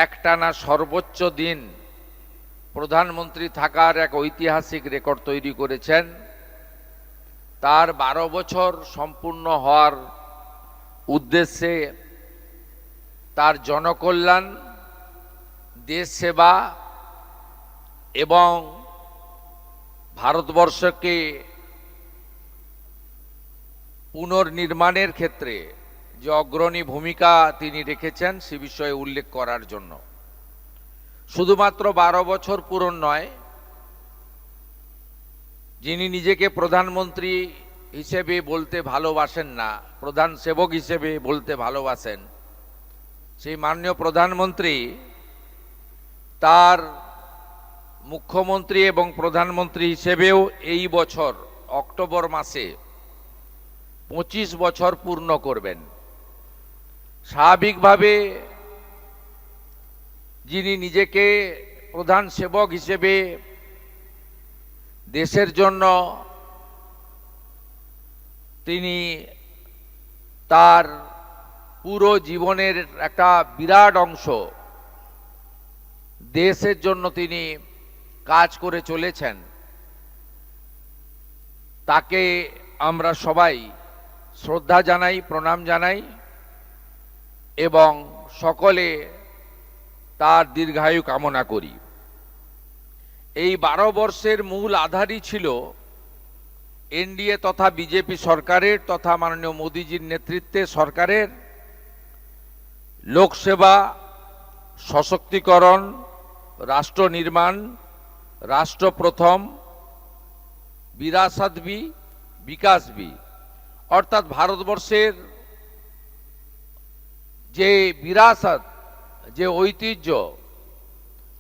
একটানা সর্বোচ্চ দিন প্রধানমন্ত্রী থাকার এক ঐতিহাসিক রেকর্ড তৈরি করেছেন। তার 12 বছর সম্পূর্ণ হওয়ার উদ্দেশ্যে তার জনকল্যাণ, দেশ সেবা এবং ভারতবর্ষকে পুনর্নির্মাণের ক্ষেত্রে যে অগ্রণী ভূমিকা তিনি রেখেছেন সে বিষয়ে উল্লেখ করার জন্য। শুধুমাত্র 12 বছর পূরণ নয়, যিনি নিজেকে প্রধানমন্ত্রী হিসেবে বলতে ভালোবাসেন না, প্রধান সেবক হিসেবে বলতে ভালোবাসেন, সেই মাননীয় প্রধানমন্ত্রী তার মুখ্যমন্ত্রী এবং প্রধানমন্ত্রী হিসেবেও এই বছর অক্টোবর মাসে 25 বছর পূর্ণ করবেন। স্বাভাবিকভাবে যিনি নিজেকে প্রধান সেবক হিসেবে দেশের জন্য তিনি তার পুরো জীবনের একটা বিরাট অংশ দেশের জন্য তিনি কাজ করে চলেছেন, তাকে আমরা সবাই শ্রদ্ধা জানাই, প্রণাম জানাই এবং সকলে তার দীর্ঘায়ু কামনা করি। এই 12 বর্ষের মূল আধারই ছিল এনডিএ তথা বিজেপি সরকারের তথা মাননীয় মোদীজির নেতৃত্বে সরকারের লোকসেবা, সশক্তিকরণ, রাষ্ট্র নির্মাণ, রাষ্ট্র প্রথম, বিরাসত ভি বিকাশ ভি, অর্থাৎ ভারতবর্ষের যে বিরাসত, যে ঐতিহ্য,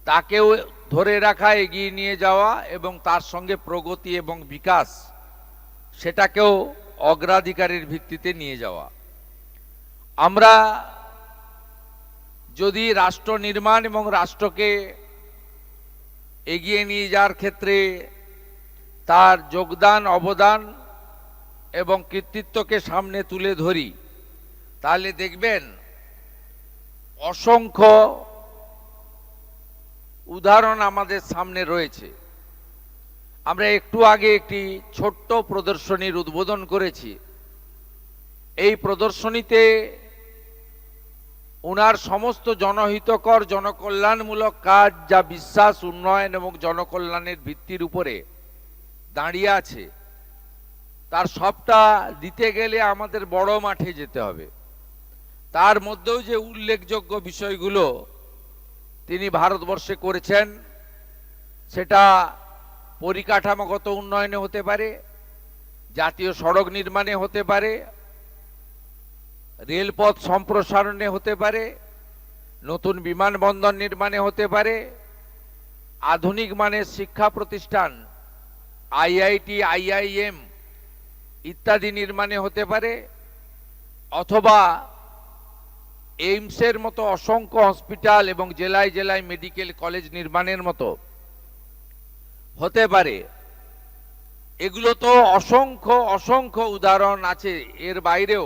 তাকেও ধরে রাখা, এগিয়ে নিয়ে যাওয়া এবং তার সঙ্গে প্রগতি এবং বিকাশ সেটাকেও অগ্রাধিকারের ভিত্তিতে নিয়ে যাওয়া। আমরা যদি রাষ্ট্র নির্মাণ এবং রাষ্ট্রকে এগিয়ে নিয়ে যাওয়ার ক্ষেত্রে তার যোগদান, অবদান এবং কৃতিত্বকে সামনে তুলে ধরি, তাহলে দেখবেন অসংখ্য উদাহরণ আমাদের সামনে রয়েছে। আমরা একটু আগে একটি ছোট্ট প্রদর্শনীর উদ্বোধন করেছি। এই প্রদর্শনীতে ওনার সমস্ত জনহিতকর, জনকল্যাণমূলক কাজ, যা বিশ্বাস, উন্নয়ন এবং জনকল্যাণের ভিত্তির উপরে দাঁড়িয়ে আছে, তার সবটা দিতে গেলে আমাদের বড় মাঠে যেতে হবে। তার মধ্যেও যে উল্লেখযোগ্য বিষয়গুলো তিনি ভারতবর্ষে করেছেন, সেটা পরিকাঠামোগত উন্নয়নে হতে পারে, জাতীয় সড়ক নির্মাণে হতে পারে, রেলপথ সম্প্রসারণে হতে পারে, নতুন বিমানবন্দর নির্মাণে হতে পারে, আধুনিক মানের শিক্ষা প্রতিষ্ঠান আইআইটি, আইআইএম ইত্যাদি নির্মাণে হতে পারে, অথবা এইমসের মতো অসংখ্য হসপিটাল এবং জেলায় জেলায় মেডিকেল কলেজ নির্মাণের মতো হতে পারে। এগুলো তো অসংখ্য অসংখ্য উদাহরণ আছে। এর বাইরেও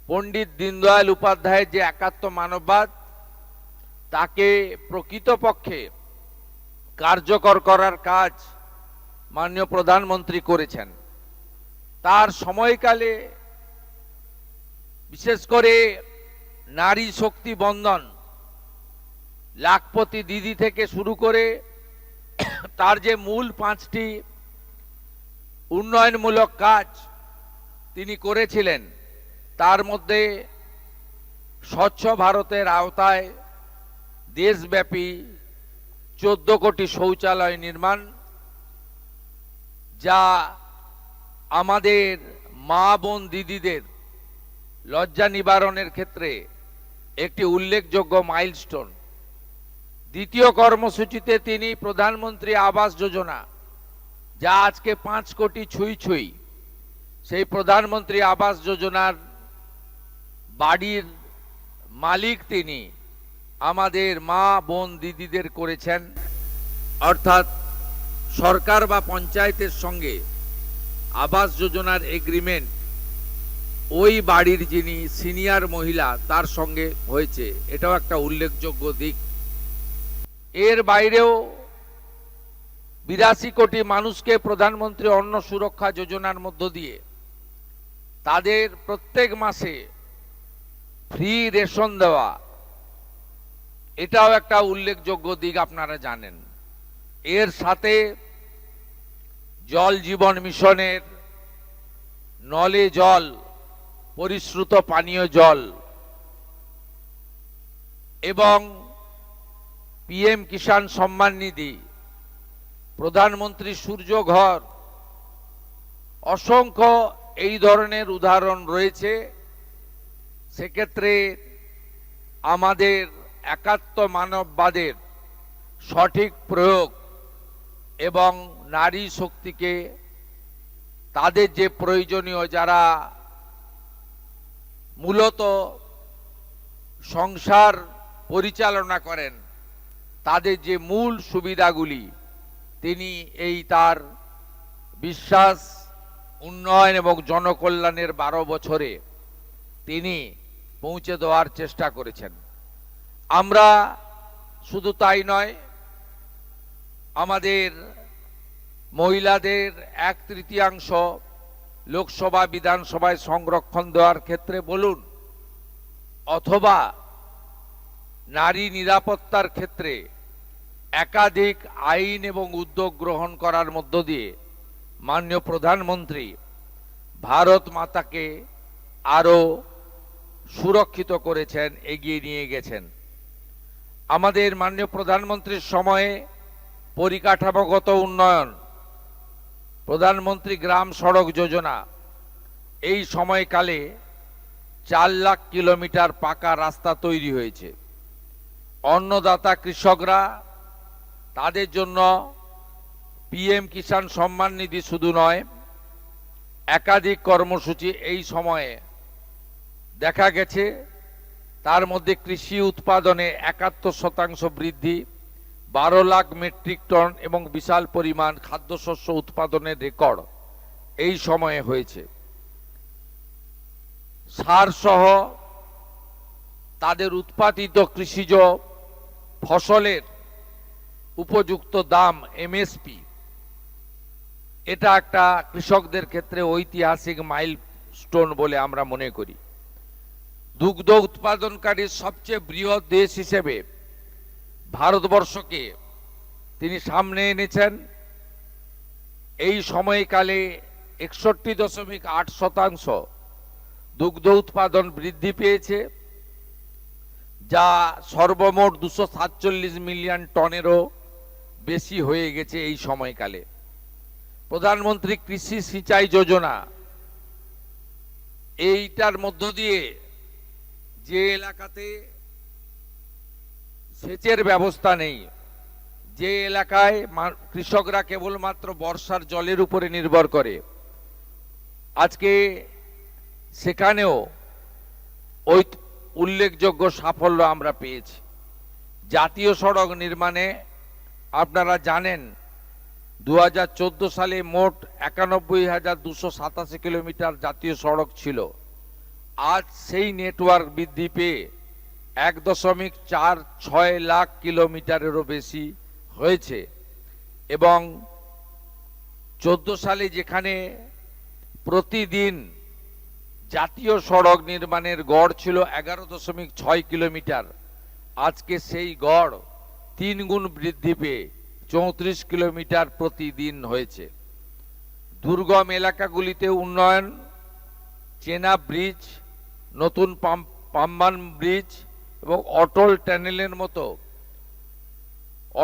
পণ্ডিত দীনদয়াল উপাধ্যায়ের যে একাত্ম মানববাদ, তাকে প্রকৃতপক্ষে কার্যকর করার কাজ মাননীয় প্রধানমন্ত্রী করেছেন। তার সময়কালে বিশেষ করে নারী শক্তি বন্ধন, লাখপতি দিদি থেকে শুরু করে তার যে মূল 5টি উন্নয়নমূলক কাজ তিনি করেছিলেন, তার মধ্যে স্বচ্ছ ভারতের আওতায় দেশব্যাপী 14 কোটি শৌচালয় নির্মাণ, যা আমাদের মা বোন দিদিদের লজ্জা নিবারণের ক্ষেত্রে একটি উল্লেখযোগ্য মাইলস্টোন। দ্বিতীয় কর্মসূচিতে তিনি প্রধানমন্ত্রী আবাস যোজনা, যা আজকে 5 কোটি ছুঁই ছুঁই, সেই প্রধানমন্ত্রী আবাস যোজনার বাড়ির মালিক তিনি আমাদের মা বোন দিদিদের করেছেন। অর্থাৎ সরকার বা পঞ্চায়েতের সঙ্গে আবাস যোজনার এগ্রিমেন্ট ওই বাড়ির যিনি সিনিয়র মহিলা তার সঙ্গে হয়েছে, এটাও একটা উল্লেখযোগ্য দিক। এর বাইরেও 82 কোটি মানুষকে প্রধানমন্ত্রী অন্ন সুরক্ষা যোজনার মধ্য দিয়ে তাদের প্রত্যেক মাসে ফ্রি রেশন দেওয়া, এটাও একটা উল্লেখযোগ্য দিক, আপনারা জানেন। এর সাথে জল জীবন মিশনের নলে জল, পরিশ্রুত পানীয় জল এবং পিএম কিষাণ সম্মান নিধি, প্রধানমন্ত্রী সূর্য ঘর, অসংখ্য এই ধরনের উদাহরণ রয়েছে। সেক্ষেত্রে আমাদের একাত্ম মানববাদের সঠিক প্রয়োগ এবং নারী শক্তিকে তাদের যে প্রয়োজনীয়, যারা মূলত সংসার পরিচালনা করেন, তাদের যে মূল সুবিধাগুলি তিনি এই তার বিশ্বাস, উন্নয়ন এবং জনকল্যাণের 12 বছরে তিনি পৌঁছে দেওয়ার চেষ্টা করেছেন। আমরা শুধু তাই নয়, আমাদের মহিলাদের 1/3 লোকসভা বিধানসভায় সংরক্ষণ দেওয়ার ক্ষেত্রে বলুন, অথবা নারী নিরাপত্তার ক্ষেত্রে একাধিক আইন এবং উদ্যোগ গ্রহণ করার মধ্য দিয়ে মাননীয় প্রধানমন্ত্রী ভারত মাতাকে আরো সুরক্ষিত করেছেন, এগিয়ে নিয়ে গেছেন। আমাদের মাননীয় প্রধানমন্ত্রীর সময়ে পরিকাঠামোগত উন্নয়ন, প্রধানমন্ত্রী গ্রাম সড়ক যোজনা, এই সময়কালে 4 লাখ কিলোমিটার পাকা রাস্তা তৈরি হয়েছে। অন্নদাতা কৃষকরা, তাদের জন্য পিএম কিষাণ সম্মান নিধি শুধু নয়, একাধিক কর্মসূচি এই সময়ে দেখা গেছে। তার মধ্যে কৃষি উৎপাদনে 71% বৃদ্ধি, 12 লাখ মেট্রিক টন এবং বিশাল পরিমাণ খাদ্যশস্য উৎপাদনের রেকর্ড এই সময়ে হয়েছে। সার সহ তাদের উৎপাদিত কৃষিজ ফসলের উপযুক্ত দাম, এমএসপি, এটা একটা কৃষকদের ক্ষেত্রে ঐতিহাসিক মাইলস্টোন বলে আমরা মনে করি। দুগ্ধ উৎপাদনকারী সবচেয়ে বৃহৎ দেশ হিসেবে ভারতবর্ষকে তিনি সামনে এনেছেন। এই সময়কালে 61.8% দুগ্ধ উৎপাদন বৃদ্ধি পেয়েছে, যা সর্বমোট 247 মিলিয়ন টনেরও বেশি হয়ে গেছে এই সময়কালে। প্রধানমন্ত্রী কৃষি সিঁচাই যোজনা, এইটার মধ্য দিয়ে যে এলাকাতে সেচের ব্যবস্থা নেই, যে এলাকায় কৃষকরা কেবলমাত্র বর্ষার জলের উপরে নির্ভর করে, আজকে সেখানেও ওই উল্লেখযোগ্য সাফল্য আমরা পেয়েছি। জাতীয় সড়ক নির্মাণে আপনারা জানেন 2014 সালে মোট 91,287 কিলোমিটার জাতীয় সড়ক ছিল। আজ সেই নেটওয়ার্ক বৃদ্ধি পেয়ে 1.46 লাখ কিলোমিটারেরও বেশি হয়েছে। এবং 14 সালে যেখানে প্রতিদিন জাতীয় সড়ক নির্মাণের গড় ছিল 11.6 কিলোমিটার, আজকে সেই গড় 3 গুণ বৃদ্ধি পেয়ে 34 কিলোমিটার প্রতিদিন হয়েছে। দুর্গম এলাকাগুলিতে উন্নয়ন, চেনা ব্রিজ, নতুন পাম্বান ব্রিজ এবং অটল টানেলের মতো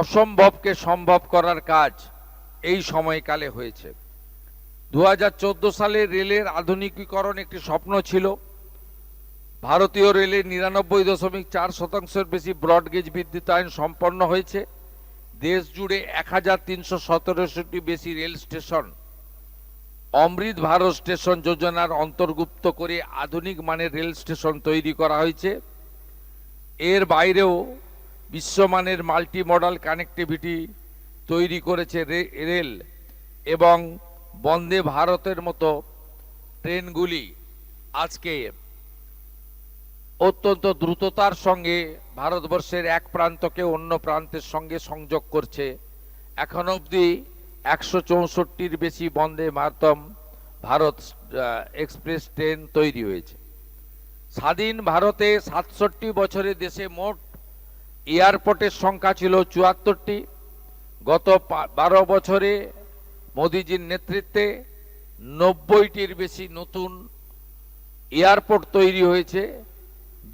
অসম্ভবকে সম্ভব করার কাজ এই সময়কালে হয়েছে। 2014 সালে রেলের আধুনিকীকরণ একটি স্বপ্ন ছিল। ভারতীয় রেলের 99.4% বেশি ব্রডগেজ বিদ্যুতায়ন সম্পন্ন হয়েছে। দেশ জুড়ে 1317টি বেশি রেল স্টেশন অমৃত ভারত স্টেশন যোজনার অন্তর্ভুক্ত করে আধুনিক মানের রেল স্টেশন তৈরি করা হয়েছে। এর বাইরেও বিশ্বমানের মাল্টি মডাল কানেক্টিভিটি তৈরি করেছে রেল, এবং বন্দে ভারতের মতো ট্রেনগুলি আজকে অত্যন্ত দ্রুততার সঙ্গে ভারতবর্ষের এক প্রান্তকে অন্য প্রান্তের সঙ্গে সংযোগ করছে। এখন অবধি 164টির বেশি বন্দে ভারতম ভারত এক্সপ্রেস ট্রেন তৈরি হয়েছে। স্বাধীন ভারতে 67 বছরে দেশে মোট এয়ারপোর্টের সংখ্যা ছিল 74টি। গত 12 বছরে মোদিজির নেতৃত্বে 90টির বেশি নতুন এয়ারপোর্ট তৈরি হয়েছে,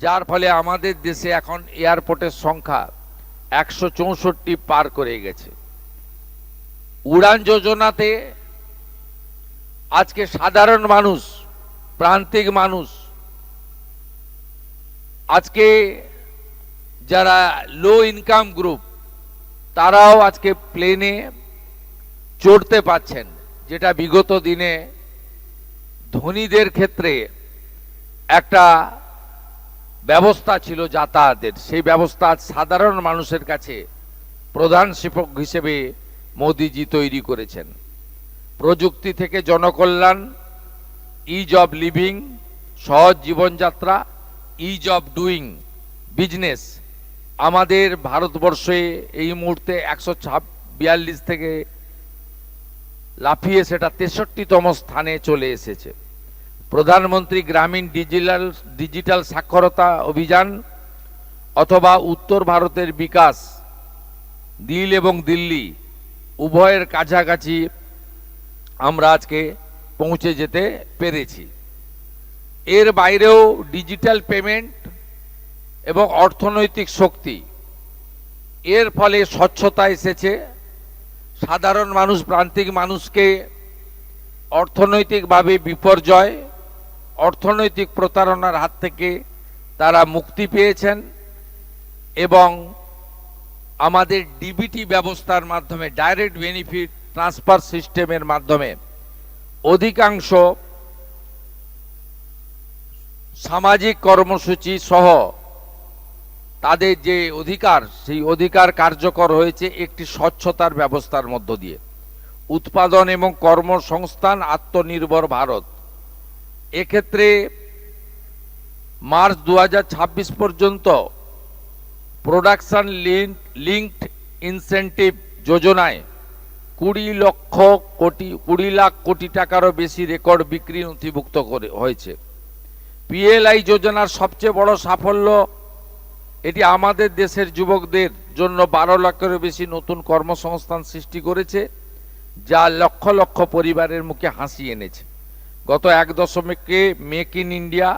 যার ফলে আমাদের দেশে এখন এয়ারপোর্টের সংখ্যা 164 পার করে গেছে। উড়ান যোজনাতে আজকে সাধারণ মানুষ, প্রান্তিক মানুষ, আজকে যারা লো ইনকাম গ্রুপ, তারাও আজকে প্লেনে চড়তে পাচ্ছেন, যেটা বিগত দিনে ধনীদের ক্ষেত্রে একটা ব্যবস্থা ছিল যাতায়াতের, সেই ব্যবস্থা আজ সাধারণ মানুষের কাছে প্রধান শিক্ষক হিসেবে মোদিজি তৈরি করেছেন। প্রযুক্তি থেকে জনকল্যাণ, ইজ অব লিভিং, সহজ জীবনযাত্রা, ইজ অব ডুইং বিজনেস, আমাদের ভারতবর্ষে এই মুহূর্তে 142 থেকে লাফিয়ে সেটা 63তম স্থানে চলে এসেছে। প্রধানমন্ত্রী গ্রামীণ ডিজিটাল সাক্ষরতা অভিযান অথবা উত্তর ভারতের বিকাশ, দিল এবং দিল্লি উভয়ের কাছাকাছি আমরা আজকে পৌঁছে যেতে পেরেছি। এর বাইরেও ডিজিটাল পেমেন্ট এবং অর্থনৈতিক শক্তি, এর ফলে স্বচ্ছতা এসেছে। সাধারণ মানুষ, প্রান্তিক মানুষকে অর্থনৈতিকভাবে বিপর্যয়, অর্থনৈতিক প্রতারণার হাত থেকে তারা মুক্তি পেয়েছেন এবং আমাদের ডিবিটি ব্যবস্থার মাধ্যমে, ডাইরেক্ট বেনিফিট ট্রান্সফার সিস্টেমের মাধ্যমে অধিকাংশ সামাজিক কর্মসূচি সহ তাদের যে অধিকার, সেই অধিকার কার্যকর হয়েছে একটি স্বচ্ছতার ব্যবস্থার মধ্য দিয়ে। উৎপাদন এবং কর্মসংস্থান, আত্মনির্ভর ভারত, এক্ষেত্রে মার্চ 2026 পর্যন্ত প্রোডাকশন লিঙ্কড ইনসেন্টিভ যোজনায় 20 লাখ কোটি টাকারও বেশি রেকর্ড বিক্রি নথিভুক্ত হয়েছে। পিএলআই যোজনার সবচেয়ে বড় সাফল্য, এটি আমাদের দেশের যুবকদের জন্য 12 লাখেরও বেশি নতুন কর্মসংস্থান সৃষ্টি করেছে, যা লক্ষ লক্ষ পরিবারের মুখে হাসি এনেছে। গত 1 দশকে মেক ইন ইন্ডিয়া,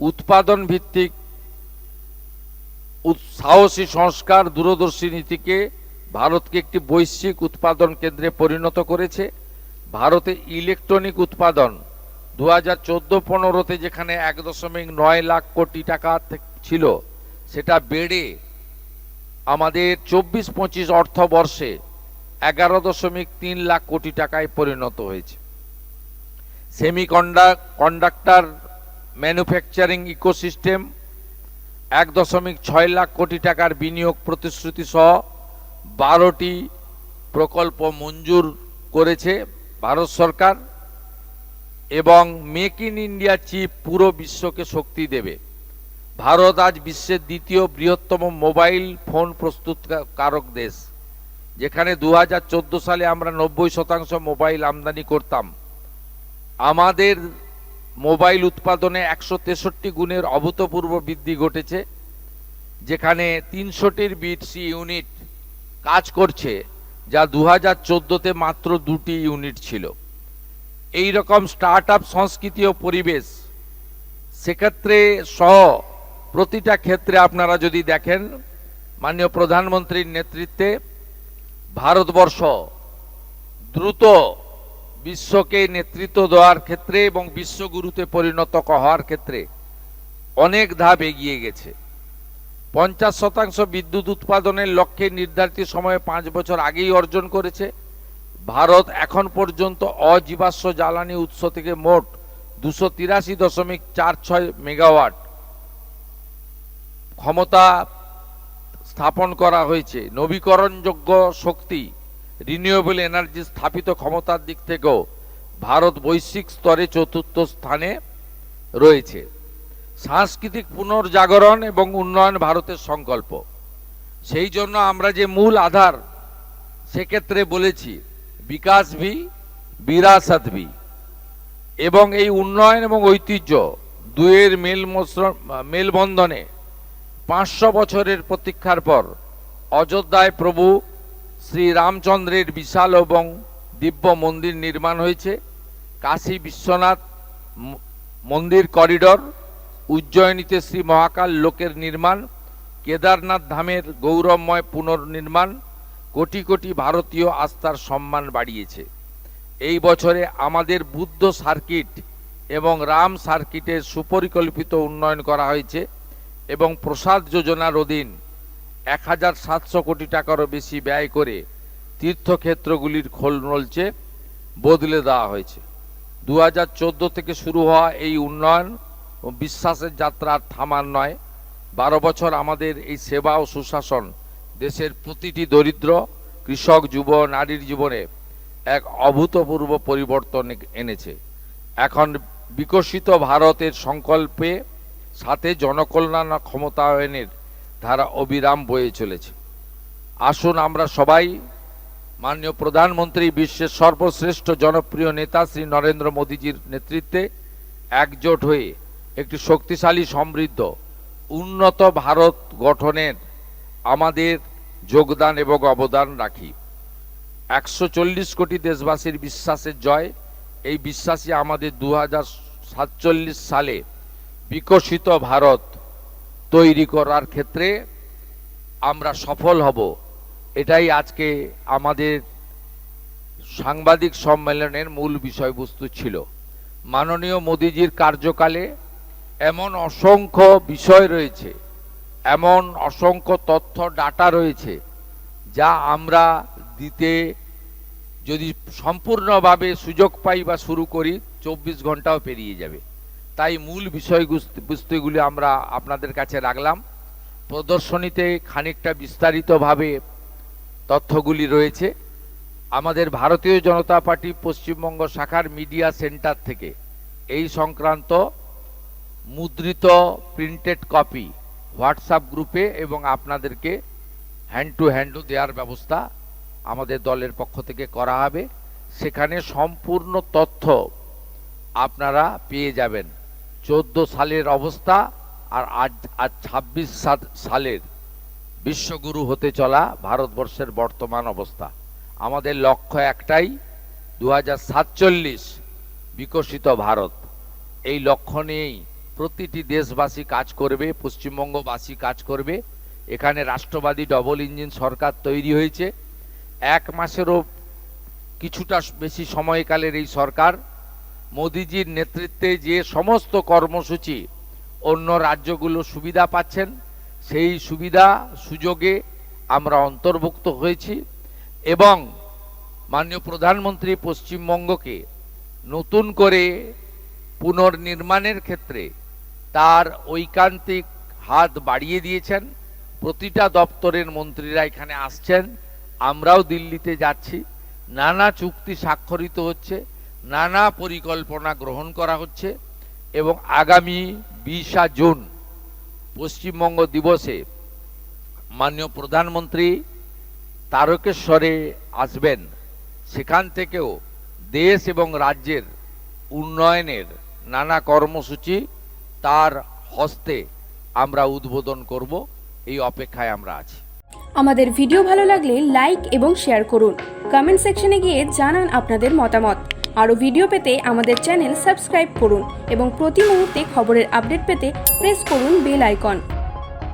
উৎপাদন ভিত্তিক সাহসী সংস্কার, দূরদর্শী নীতিকে ভারতকে একটি বৈশ্বিক উৎপাদন কেন্দ্রে পরিণত করেছে। ভারতে ইলেকট্রনিক উৎপাদন 2014-15-তে যেখানে 1.9 লাখ কোটি টাকা ছিল, সেটা বেড়ে আমাদের 24-25 অর্থবর্ষে 11.3 লাখ কোটি টাকায় পরিণত হয়েছে। সেমিকন্ডাক্টর ম্যানুফ্যাকচারিং ইকোসিস্টেম 1.6 লাখ কোটি টাকার বিনিয়োগ প্রতিশ্রুতি সহ 12টি প্রকল্প মঞ্জুর করেছে ভারত সরকার এবং মেক ইন ইন্ডিয়া চিপ পুরো বিশ্বকে শক্তি দেবে। ভারত আজ বিশ্বের দ্বিতীয় বৃহত্তম মোবাইল ফোন প্রস্তুতকারক দেশ, যেখানে 2014 সালে আমরা 90% মোবাইল আমদানি করতাম। আমাদের মোবাইল উৎপাদনে 163 গুণের অভূতপূর্ব বৃদ্ধি ঘটেছে, যেখানে 300টির বিটসি ইউনিট কাজ করছে, যা 2014-তে মাত্র 2টি ইউনিট ছিল। এই রকম স্টার্ট আপ সংস্কৃতি ও পরিবেশ, সেক্ষেত্রে সহ প্রতিটা ক্ষেত্রে আপনারা যদি দেখেন, মাননীয় প্রধানমন্ত্রীর নেতৃত্বে ভারতবর্ষ দ্রুত বিশ্বকে নেতৃত্ব দেওয়ার ক্ষেত্রে এবং বিশ্বগুরুতে পরিণত হওয়ার ক্ষেত্রে অনেক ধাপ এগিয়ে গেছে। 50% বিদ্যুৎ উৎপাদনের লক্ষ্যে নির্ধারিত সময়ে 5 বছর আগেই অর্জন করেছে। ভারত এখন পর্যন্ত অজীবাশ্ম জ্বালানি উৎস থেকে মোট 283.46 মেগাওয়াট ক্ষমতা স্থাপন করা হয়েছে। নবীকরণযোগ্য শক্তি, রিনিউয়েবল এনার্জি স্থাপিত ক্ষমতার দিক থেকেও ভারত বৈশ্বিক স্তরে 4র্থ স্থানে রয়েছে। সাংস্কৃতিক পুনর্জাগরণ এবং উন্নয়ন ভারতের সংকল্প। সেই জন্য আমরা যে মূল আধার, সেক্ষেত্রে বলেছি বিকাশ ভি বিরাসত ভি, এবং এই উন্নয়ন এবং ঐতিহ্য দুয়ের মেলবন্ধনে 500 বছরের প্রতীক্ষার পর অযোধ্যায় প্রভু শ্রী রামচন্দ্রের বিশাল এবং দিব্য মন্দির নির্মাণ হয়েছে। কাশী বিশ্বনাথ মন্দির করিডর, উজ্জয়িনীতে শ্রী মহাকাল লোকের নির্মাণ, কেদারনাথ ধামের গৌরবময় পুনর্নির্মাণ কোটি কোটি ভারতীয় আস্থার সম্মান বাড়িয়েছে। এই বছরে আমাদের বুদ্ধ সার্কিট এবং রাম সার্কিটের সুপরিকল্পিত উন্নয়ন করা হয়েছে এবং প্রসাদ যোজনার অধীন 1700 কোটি টাকারও বেশি ব্যয় করে তীর্থক্ষেত্রগুলির খোল নলচে বদলে দেওয়া হয়েছে। 2014 থেকে শুরু হওয়া এই উন্নয়ন ও বিশ্বাসের যাত্রা থামার নয়। 12 বছর আমাদের এই সেবা ও সুশাসন দেশের প্রতিটি দরিদ্র, কৃষক, যুব, নারীর জীবনে এক অভূতপূর্ব পরিবর্তন এনেছে। এখন বিকশিত ভারতের সংকল্পে সাথে জনকল্যাণ ও ক্ষমতায়নের ধারা অবিরাম বয়ে চলেছে। আসুন আমরা সবাই মাননীয় প্রধানমন্ত্রী, বিশ্বের সর্বশ্রেষ্ঠ জনপ্রিয় নেতা শ্রী নরেন্দ্র মোদীজির নেতৃত্বে একজোট হয়ে একটি শক্তিশালী, সমৃদ্ধ, উন্নত ভারত গঠনের আমাদের যোগদান এবং অবদান রাখি। 140 কোটি দেশবাসীর বিশ্বাসের জয়। এই বিশ্বাসই আমাদের 2047 সালে বিকশিত ভারত তৈরি করার ক্ষেত্রে আমরা সফল হব। এটাই আজকে আমাদের সাংবাদিক সম্মেলনের মূল বিষয়বস্তু ছিল। মাননীয় মোদীজির কার্যকালে এমন অসংখ্য বিষয় রয়েছে, এমন অসংখ্য তথ্য ডাটা রয়েছে, যা আমরা দিতে যদি সম্পূর্ণভাবে সুযোগ পাই বা শুরু করি 24 ঘন্টাও পেরিয়ে যাবে। তাই মূল বিষয়বস্তুগুলি আমরা আপনাদের কাছে রাখলাম। প্রদর্শনীতে খানিকটা বিস্তারিতভাবে তথ্যগুলি রয়েছে। আমাদের ভারতীয় জনতা পার্টি পশ্চিমবঙ্গ শাখার মিডিয়া সেন্টার থেকে এই সংক্রান্ত মুদ্রিত প্রিন্টেড কপি হোয়াটসঅ্যাপ গ্রুপে এবং আপনাদেরকে হ্যান্ড টু হ্যান্ডও দেওয়ার ব্যবস্থা আমাদের দলের পক্ষ থেকে করা হবে। সেখানে সম্পূর্ণ তথ্য আপনারা পেয়ে যাবেন। 14 সালের অবস্থা আর আজ 26 সালের বিশ্বগুরু হতে চলা ভারতবর্ষের বর্তমান অবস্থা। আমাদের লক্ষ্য একটাই, 2047 বিকশিত ভারত। এই লক্ষ্য নিয়েই প্রতিটি দেশবাসী কাজ করবে, পশ্চিমবঙ্গবাসী কাজ করবে। এখানে রাষ্ট্রবাদী ডবল ইঞ্জিন সরকার তৈরি হয়েছে। 1 মাসেরও কিছুটা বেশি সময়কালের এই সরকার মোদিজির নেতৃত্বে যে সমস্ত কর্মসূচি অন্য রাজ্যগুলো সুবিধা পাচ্ছেন, সেই সুবিধা সুযোগে আমরা অন্তর্ভুক্ত হয়েছি এবং মাননীয় প্রধানমন্ত্রী পশ্চিমবঙ্গকে নতুন করে পুনর্নির্মাণের ক্ষেত্রে তার ঐকান্তিক হাত বাড়িয়ে দিয়েছেন। প্রতিটা দপ্তরের মন্ত্রীরা এখানে আসছেন, আমরাও দিল্লিতে যাচ্ছি। নানা চুক্তি স্বাক্ষরিত হচ্ছে, নানা পরিকল্পনা গ্রহণ করা হচ্ছে এবং আগামী 20 জুন পশ্চিমবঙ্গ দিবসে মাননীয় প্রধানমন্ত্রী তারকেশ্বরে আসবেন। সেখান থেকেও দেশ এবং রাজ্যের উন্নয়নের নানা কর্মসূচি তার হস্তে আমরা উদ্বোধন করব। এই অপেক্ষায় আমরা আছি। আমাদের ভিডিও ভালো লাগলে লাইক এবং শেয়ার করুন। কমেন্ট সেকশনে গিয়ে জানান আপনাদের মতামত। আরও ভিডিও পেতে আমাদের চ্যানেল সাবস্ক্রাইব করুন এবং প্রতি মুহূর্তে খবরের আপডেট পেতে প্রেস করুন বেল আইকন।